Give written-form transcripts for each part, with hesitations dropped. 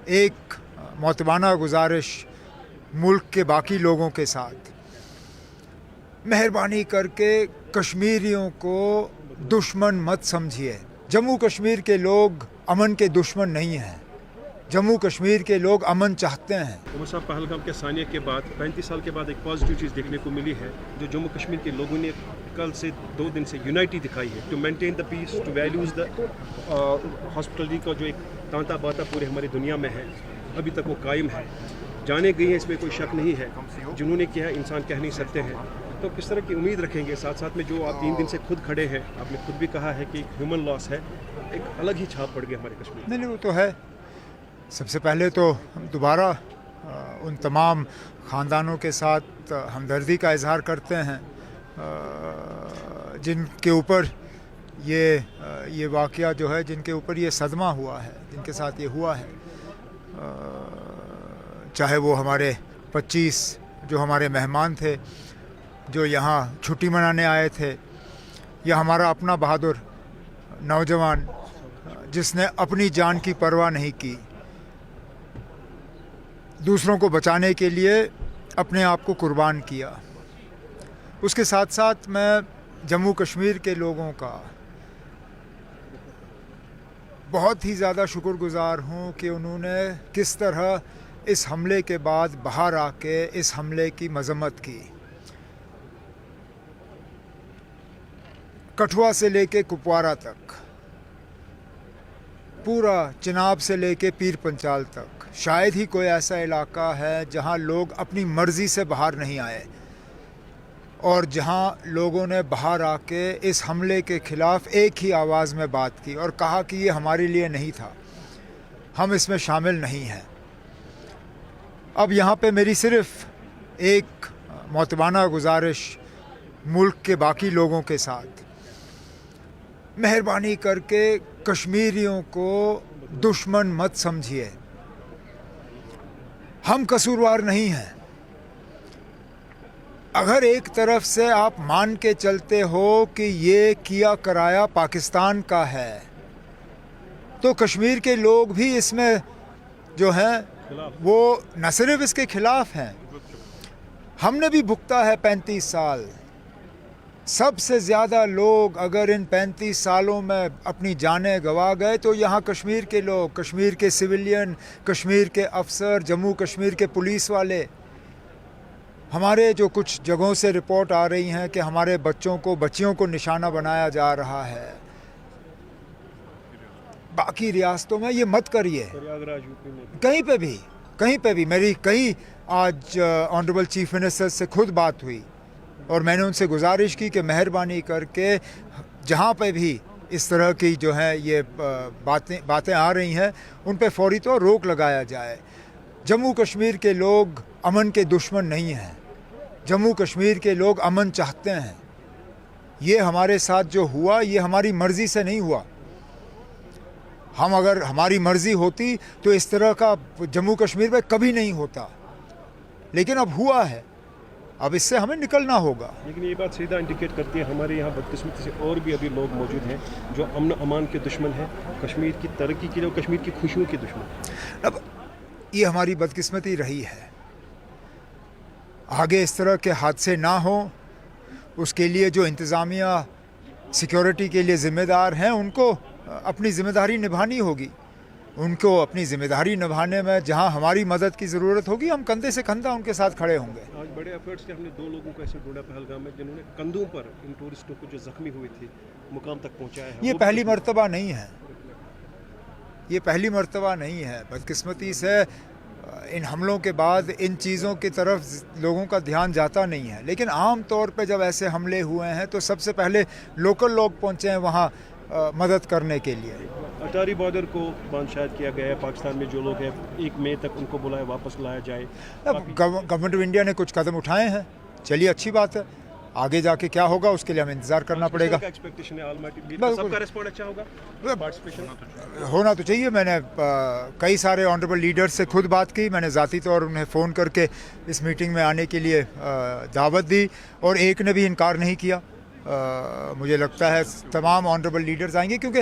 एक मोतबाना गुजारिश मुल्क के बाकी लोगों के साथ, मेहरबानी करके कश्मीरियों को दुश्मन मत समझिए। जम्मू कश्मीर के लोग अमन के दुश्मन नहीं हैं। जम्मू कश्मीर के लोग अमन चाहते हैं। उमर साहब, पहलगाम के सानिया के बाद 35 साल के बाद एक पॉजिटिव चीज़ देखने को मिली है, जो जम्मू कश्मीर के लोगों ने कल से 2 दिन से यूनाइटी दिखाई है to maintain the peace, to values the hospitality का जो एक तांता बाता पूरे हमारी दुनिया में है, अभी तक वो कायम है। जाने गई हैं, इसमें कोई शक नहीं है। जिन्होंने किया है इंसान कह नहीं सकते हैं। तो किस तरह की उम्मीद रखेंगे? साथ साथ में जो आप 3 दिन से खुद खड़े हैं, आपने खुद भी कहा है कि ह्यूमन लॉस है, एक अलग ही छाप पड़ गई हमारे कश्मीर। नहीं, वो तो है। सबसे पहले तो हम दोबारा उन तमाम ख़ानदानों के साथ हमदर्दी का इजहार करते हैं जिनके ऊपर ये वाक़या जो है, जिनके ऊपर ये सदमा हुआ है, जिनके साथ ये हुआ है। चाहे वो हमारे 25 जो हमारे मेहमान थे जो यहाँ छुट्टी मनाने आए थे, या हमारा अपना बहादुर नौजवान जिसने अपनी जान की परवाह नहीं की, दूसरों को बचाने के लिए अपने आप को कुर्बान किया। उसके साथ साथ मैं जम्मू कश्मीर के लोगों का बहुत ही ज़्यादा शुक्रगुज़ार हूँ कि उन्होंने किस तरह इस हमले के बाद बाहर आके इस हमले की मज़म्मत की। कठुआ से लेके कुपवारा तक, पूरा चिनाब से लेके पीर पंचाल तक, शायद ही कोई ऐसा इलाका है जहां लोग अपनी मर्ज़ी से बाहर नहीं आए, और जहां लोगों ने बाहर आके इस हमले के ख़िलाफ़ एक ही आवाज़ में बात की और कहा कि ये हमारे लिए नहीं था, हम इसमें शामिल नहीं हैं। अब यहाँ पे मेरी सिर्फ़ एक मोतबाना गुजारिश मुल्क के बाकी लोगों के साथ, मेहरबानी करके कश्मीरियों को दुश्मन मत समझिए। हम कसूरवार नहीं हैं। अगर एक तरफ से आप मान के चलते हो कि ये किया कराया पाकिस्तान का है, तो कश्मीर के लोग भी इसमें जो हैं वो न सिर्फ इसके खिलाफ हैं, हमने भी भुगता है 35 साल। सबसे ज़्यादा लोग अगर इन 35 सालों में अपनी जानें गंवा गए तो यहाँ कश्मीर के लोग, कश्मीर के सिविलियन, कश्मीर के अफसर, जम्मू कश्मीर के पुलिस वाले। हमारे जो कुछ जगहों से रिपोर्ट आ रही हैं कि हमारे बच्चियों को निशाना बनाया जा रहा है। बाकी रियासतों में ये मत करिए, कहीं पे भी मेरी कई आज ऑनरेबल चीफ मिनिस्टर से खुद बात हुई और मैंने उनसे गुजारिश की कि मेहरबानी करके जहाँ पे भी इस तरह की जो है ये बातें आ रही हैं, उन पे फौरी तौर रोक लगाया जाए। जम्मू कश्मीर के लोग अमन के दुश्मन नहीं हैं। जम्मू कश्मीर के लोग अमन चाहते हैं। ये हमारे साथ जो हुआ, ये हमारी मर्ज़ी से नहीं हुआ। अगर हमारी मर्ज़ी होती तो इस तरह का जम्मू कश्मीर में कभी नहीं होता, लेकिन अब हुआ है। अब इससे हमें निकलना होगा। लेकिन ये बात सीधा इंडिकेट करती है हमारे यहाँ बदकिस्मती से और भी अभी लोग मौजूद हैं जो अमन अमान के दुश्मन हैं, कश्मीर की तरक्की के लिए, कश्मीर की खुशियों के दुश्मन। अब ये हमारी बदकिस्मती रही है। आगे इस तरह के हादसे ना हो, उसके लिए जो इंतज़ामिया सिक्योरिटी के लिए ज़िम्मेदार हैं, उनको अपनी ज़िम्मेदारी निभानी होगी। उनको अपनी ज़िम्मेदारी निभाने में जहां हमारी मदद की ज़रूरत होगी, हम कंधे से कंधा उनके साथ खड़े होंगे। आज बड़े एफर्ट्स से हमने 2 लोगों को ऐसे ढूंढा पहलगाम में जिन्होंने कंधों पर इन टूरिस्टों को जो जख्मी हुए थे मुकाम तक पहुंचाया है। ये पहली मर्तबा नहीं है, ये पहली मर्तबा नहीं है। बदकिस्मती से इन हमलों के बाद इन चीज़ों की तरफ लोगों का ध्यान जाता नहीं है, लेकिन आम तौर पे जब ऐसे हमले हुए हैं तो सबसे पहले लोकल लोग पहुँचे हैं वहाँ मदद करने के लिए। अटारी बॉर्डर को बंद शायद किया गया है। पाकिस्तान में जो लोग हैं 1 मई तक उनको बुलाया, वापस लाया जाए। अब गवर्नमेंट ऑफ इंडिया ने कुछ कदम उठाए हैं, चलिए अच्छी बात है। आगे जाके क्या होगा उसके लिए हमें इंतजार करना पड़ेगा। एक्सपेक्टेशन है सबका रिस्पॉन्ड अच्छा होगा, पार्टिसिपेशन होना तो चाहिए। मैंने कई सारे ऑनरेबल लीडर से खुद बात की, मैंने ज़ाती तौर उन्हें फ़ोन करके इस मीटिंग में आने के लिए दावत दी और एक ने भी इनकार नहीं किया। मुझे लगता है तमाम ऑनरेबल लीडर्स आएंगे, क्योंकि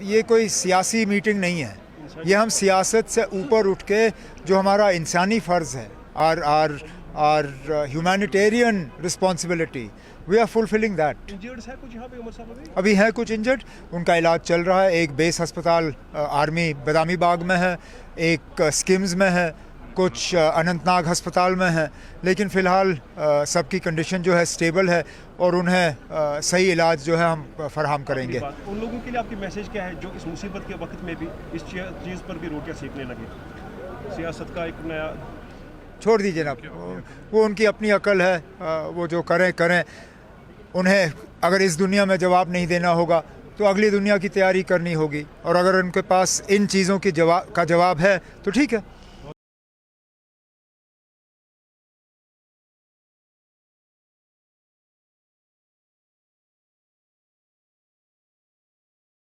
ये कोई सियासी मीटिंग नहीं है, ये हम सियासत से ऊपर उठ के जो हमारा इंसानी फ़र्ज़ है, our humanitarian responsibility, we are fulfilling that. इंजर्ड्स है कुछ यहाँ पे उमर साहब अभी हैं कुछ इंजर्ड, उनका इलाज चल रहा है। एक बेस अस्पताल आर्मी बदामी बाग में है, एक स्किम्स में है, कुछ अनंतनाग अस्पताल में है, लेकिन फ़िलहाल सबकी कंडीशन जो है स्टेबल है और उन्हें सही इलाज जो है हम फराहम करेंगे। उन लोगों के लिए आपकी मैसेज क्या है जो इस मुसीबत के वक्त में भी इस चीज़ पर भी रोटियां सेकने लगे? सियासत का एक नया छोड़ दीजिए ना, वो उनकी अपनी अकल है, वो जो करें। उन्हें अगर इस दुनिया में जवाब नहीं देना होगा तो अगली दुनिया की तैयारी करनी होगी, और अगर उनके पास इन चीज़ों की जवाब है तो ठीक है।